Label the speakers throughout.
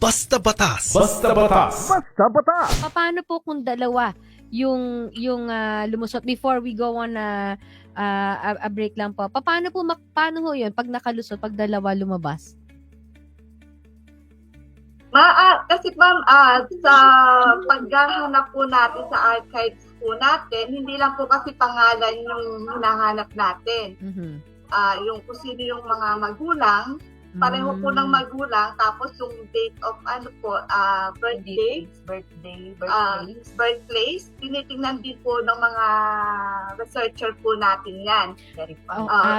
Speaker 1: Basta Batas.
Speaker 2: Basta Batas.
Speaker 3: Basta Batas!
Speaker 4: Paano po kung dalawa yung lumusot before we go on a break lang po? Paano po paano ho 'yun pag nakalusot, pag dalawa lumabas?
Speaker 5: Kasi ma'am, sa paghahanap po natin sa archives po natin, hindi lang po kasi pangalan yung hinahanap natin.
Speaker 4: Mhm.
Speaker 5: Yung kung sino yung mga magulang, pareho po ng magulang, tapos yung date of birthday, birthplace, tinitingnan din po ng mga researcher po natin yan.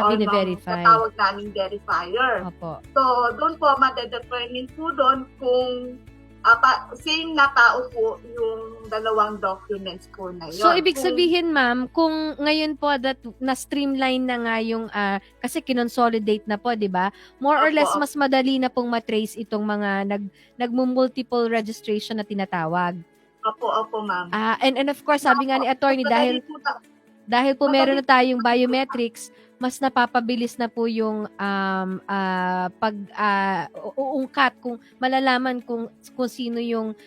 Speaker 4: Bine-verify.
Speaker 5: Tawag namin verifier.
Speaker 4: Opo.
Speaker 5: So, doon po, madedetermine po doon kung same na tao po yung dalawang documents po na yun.
Speaker 4: So, ibig sabihin, ma'am, kung ngayon po that na-streamline na nga yung, kasi kinonsolidate na po, di ba? More or
Speaker 5: Opo,
Speaker 4: less,
Speaker 5: opo.
Speaker 4: mas madali na pong matrace itong mga nagmo-multiple registration na tinatawag.
Speaker 5: Opo, ma'am.
Speaker 4: And of course, sabi nga ni attorney, dahil po meron na tayong biometrics, mas napapabilis na po yung uungkat, kung malalaman kung sino yung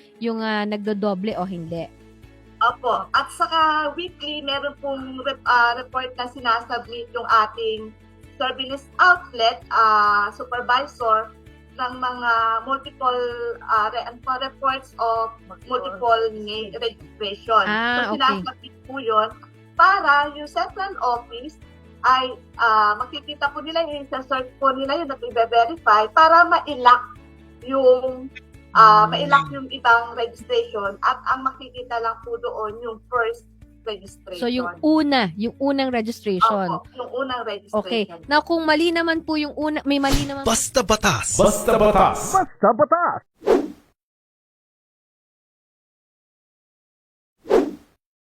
Speaker 4: nagdodoble o hindi.
Speaker 5: Opo. At saka weekly, meron pong report na sinasubmit yung ating surveillance outlet, supervisor, ng mga multiple reports of multiple name registration. So,
Speaker 4: okay.
Speaker 5: sinasubmit po yun para yung central office ay makikita po nila yung search po nila yung nag-verify para ma-lock yung yung ibang registration, at ang makikita lang po doon yung first registration.
Speaker 4: So, yung unang registration.
Speaker 5: Opo, yung unang registration.
Speaker 4: Okay. Now, kung mali naman po yung may mali naman
Speaker 1: Basta Batas.
Speaker 2: Basta Batas.
Speaker 3: Basta Batas!